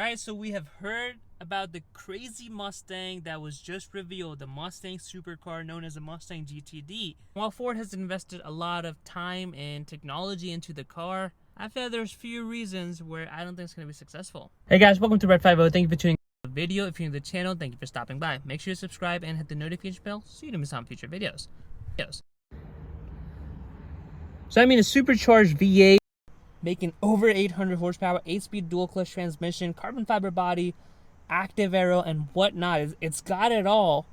Alright, so we have heard about the crazy Mustang that was just revealed, the Mustang supercar known as the Mustang GTD. While Ford has invested a lot of time and technology into the car, I feel there's few reasons where I don't think it's going to be successful. Hey guys, welcome to Red 50. Thank you for tuning in the video. If you're new to the channel, thank you for stopping by. Make sure to subscribe and hit the notification bell so you don't miss out on future videos. So a supercharged V8 making over 800 horsepower, 8-speed dual-clutch transmission, carbon fiber body, active aero, and whatnot. It's got it all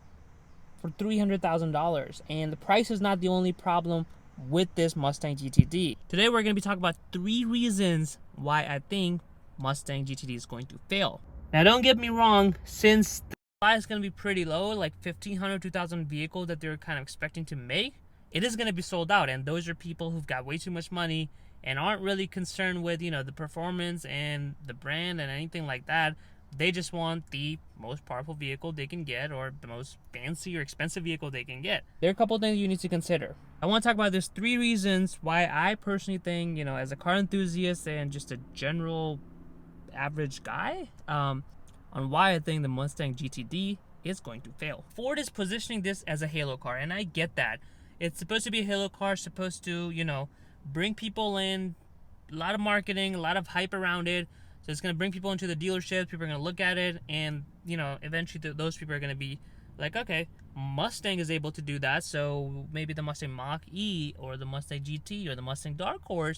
for $300,000. And the price is not the only problem with this Mustang GTD. Today we're going to be talking about 3 reasons why I think Mustang GTD is going to fail. Now don't get me wrong, since the supply is going to be pretty low, like 1,500, 2,000 vehicles that they're kind of expecting to make, it is going to be sold out. And those are people who've got way too much money and aren't really concerned with, the performance and the brand and anything like that. They just want the most powerful vehicle they can get, or the most fancy or expensive vehicle they can get. There are a couple things you need to consider. I want to talk about there's 3 reasons why I personally think, as a car enthusiast and just a general average guy, on why I think the Mustang GTD is going to fail. Ford is positioning this as a halo car, and I get that. It's supposed to be a halo car, supposed to, bring people in, a lot of marketing, a lot of hype around it. So it's going to bring people into the dealerships. People are going to look at it, and eventually those people are going to be like, okay, Mustang is able to do that, so maybe the Mustang Mach-E or the Mustang GT or the Mustang Dark Horse.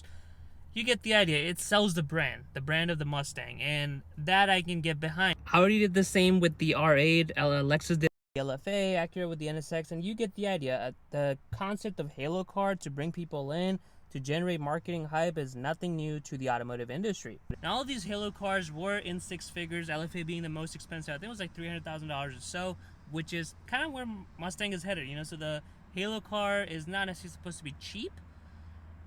You get the idea. It sells the brand of the Mustang, and that I can get behind. I already did the same with the R8. Lexus did the LFA, Acura with the NSX, and you get the idea. The concept of halo car to bring people in, to generate marketing hype, is nothing new to the automotive industry. Now, all of these halo cars were in 6 figures, LFA being the most expensive. I think it was like $300,000 or so, which is kind of where Mustang is headed. So the halo car is not necessarily supposed to be cheap,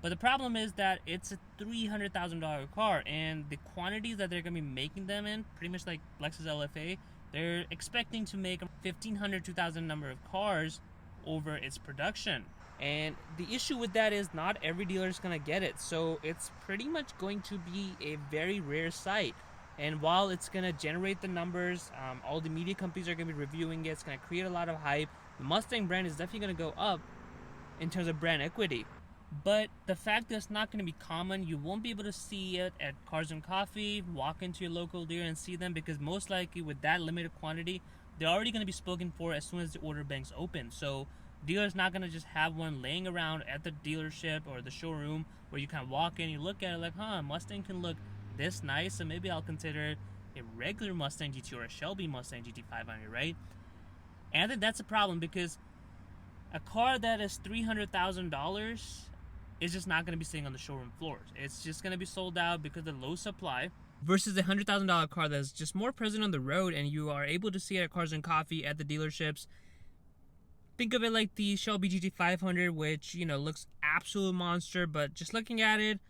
but the problem is that it's a $300,000 car, and the quantities that they're going to be making them in, pretty much like Lexus LFA, they're expecting to make 1,500, 2,000 number of cars over its production. And the issue with that is not every dealer is going to get it. So it's pretty much going to be a very rare sight. And while it's going to generate the numbers, all the media companies are going to be reviewing it. It's going to create a lot of hype. The Mustang brand is definitely going to go up in terms of brand equity. But the fact that it's not going to be common, you won't be able to see it at Cars and Coffee, walk into your local dealer and see them, because most likely with that limited quantity, they're already going to be spoken for as soon as the order banks open. So dealer's not going to just have one laying around at the dealership or the showroom where you kind of walk in, you look at it like, Mustang can look this nice, so maybe I'll consider a regular Mustang GT or a Shelby Mustang GT500, right? And I think that's a problem, because a car that is $300,000 is just not going to be sitting on the showroom floors. It's just going to be sold out because of the low supply, versus a $100,000 car that's just more present on the road, and you are able to see it at Cars and Coffee, at the dealerships. Think of it like the Shelby GT500, which, looks absolute monster, but just looking at it,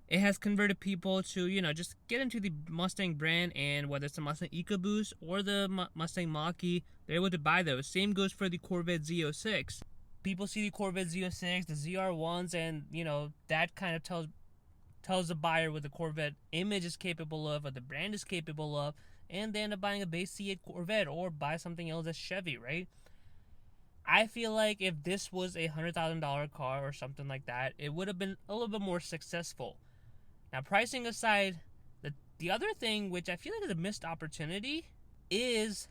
it has converted people to, just get into the Mustang brand, and whether it's the Mustang EcoBoost or the Mustang Mach-E, they're able to buy those. Same goes for the Corvette Z06. People see the Corvette Z06, the ZR1s, and, that kind of tells the buyer what the Corvette image is capable of, what the brand is capable of, and they end up buying a base C8 Corvette or buy something else that's Chevy, right? I feel like if this was a $100,000 car or something like that, it would have been a little bit more successful. Now, pricing aside, the other thing, which I feel like is a missed opportunity, is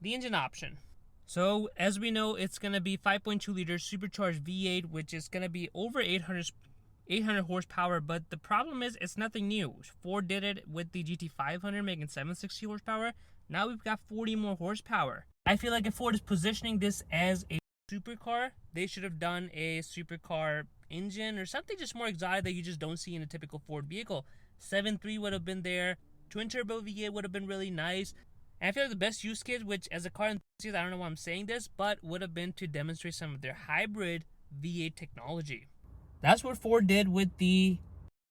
the engine option. So, as we know, it's going to be 5.2 liter supercharged V8, which is going to be over 800 horsepower, but the problem is it's nothing new. Ford did it with the GT500, making 760 horsepower. Now we've got 40 more horsepower. I feel like if Ford is positioning this as a supercar, they should have done a supercar engine or something just more exotic that you just don't see in a typical Ford vehicle. 7.3 would have been there. Twin turbo V8 would have been really nice. And I feel like the best use case, which as a car enthusiast, I don't know why I'm saying this, but would have been to demonstrate some of their hybrid V8 technology. That's what Ford did with the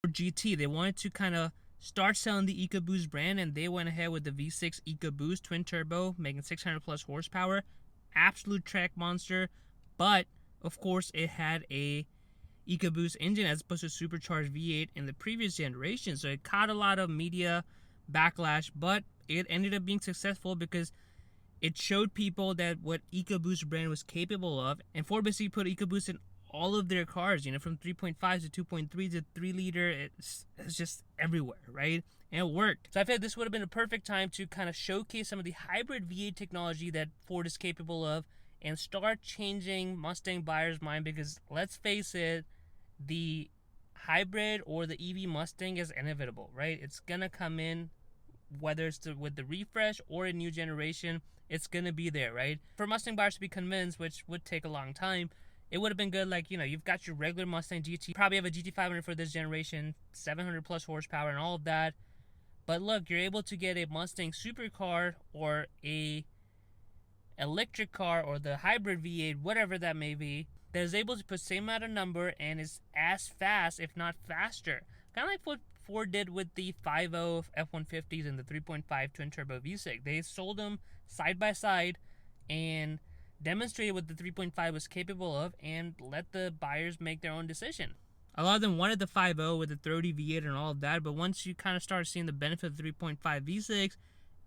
Ford GT. They wanted to kind of start selling the EcoBoost brand, and they went ahead with the V6 EcoBoost twin turbo, making 600 plus horsepower. Absolute track monster, but of course it had a EcoBoost engine as opposed to supercharged V8 in the previous generation, so it caught a lot of media backlash, but it ended up being successful because it showed people that what EcoBoost brand was capable of, and Ford basically put EcoBoost in all of their cars, you know, from 3.5 to 2.3 to 3 liter. It's just everywhere, right? And it worked. So I feel like this would have been a perfect time to kind of showcase some of the hybrid V8 technology that Ford is capable of and start changing Mustang buyers' mind, because let's face it, the hybrid or the EV Mustang is inevitable, right? It's gonna come in, whether it's with the refresh or a new generation, it's gonna be there, right? For Mustang buyers to be convinced, which would take a long time, it would have been good, like, you know, you've got your regular Mustang GT, probably have a GT500 for this generation, 700 plus horsepower and all of that. But look, you're able to get a Mustang supercar or a electric car or the hybrid V8, whatever that may be, that is able to put same amount of number and is as fast, if not faster. Kind of like what Ford did with the 5.0 F-150s and the 3.5 twin-turbo V6. They sold them side by side and demonstrated what the 3.5 was capable of and let the buyers make their own decision. A lot of them wanted the 5.0 with the 30 V8 and all of that, but once you kind of start seeing the benefit of the 3.5 V6,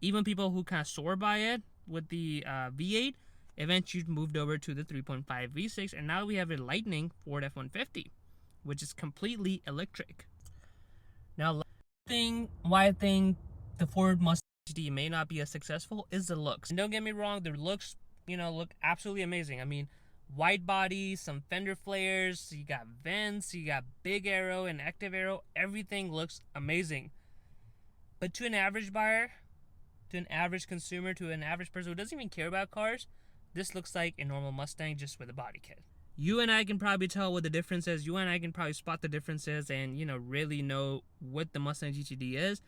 even people who kind of soar by it with the V8, eventually moved over to the 3.5 V6, and now we have a Lightning Ford F-150, which is completely electric. Now, why I think the Ford Mustang GT may not be as successful is the looks. And don't get me wrong, the looks, you know, look absolutely amazing. I mean, wide body, some fender flares, you got vents, you got big aero and active aero, everything looks amazing. But to an average buyer, to an average consumer, to an average person who doesn't even care about cars, this looks like a normal Mustang just with a body kit. You and I can probably tell what the difference is. You and I can probably spot the differences and, you know, really know what the Mustang GTD is.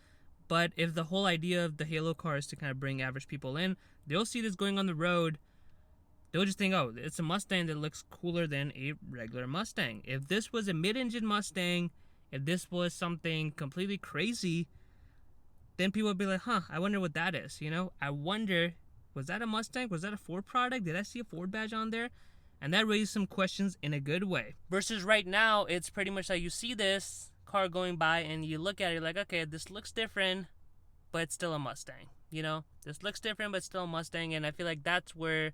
But if the whole idea of the Halo car is to kind of bring average people in, they'll see this going on the road. They'll just think, oh, it's a Mustang that looks cooler than a regular Mustang. If this was a mid-engine Mustang, if this was something completely crazy, then people would be like, huh, I wonder what that is, you know? I wonder, was that a Mustang? Was that a Ford product? Did I see a Ford badge on there? And that raised some questions in a good way. Versus right now, it's pretty much like you see this car going by and you look at it like, okay, this looks different, but it's still a Mustang. You know, this looks different, but it's still a Mustang. And I feel like that's where,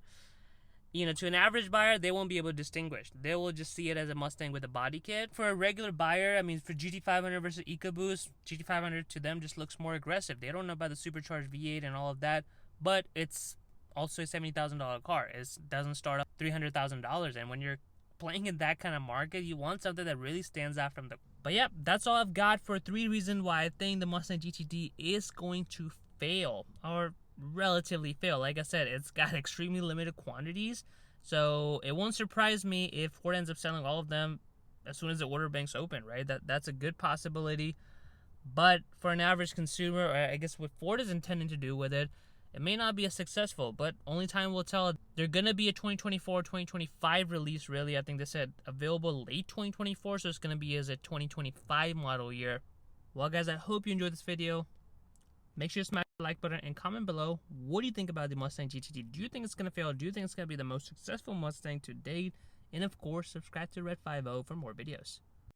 you know, to an average buyer, they won't be able to distinguish. They will just see it as a Mustang with a body kit. For a regular buyer, I mean, for GT500 versus EcoBoost, GT500 to them just looks more aggressive. They don't know about the Supercharged V8 and all of that, but it's also a $70,000 car. It doesn't start up $300,000, and when you're playing in that kind of market, you want something that really stands out from the... But yeah, that's all I've got for 3 reasons why I think the Mustang GTD is going to fail, or relatively fail. Like I said, it's got extremely limited quantities, so it won't surprise me if Ford ends up selling all of them as soon as the order banks open, right? That's a good possibility. But for an average consumer, or I guess what Ford is intending to do with it, it may not be as successful, but only time will tell. They're going to be a 2024, 2025 release, really. I think they said available late 2024, so it's going to be as a 2025 model year. Well, guys, I hope you enjoyed this video. Make sure to smash the like button and comment below. What do you think about the Mustang GTD? Do you think it's going to fail? Do you think it's going to be the most successful Mustang to date? And of course, subscribe to Red 50 for more videos.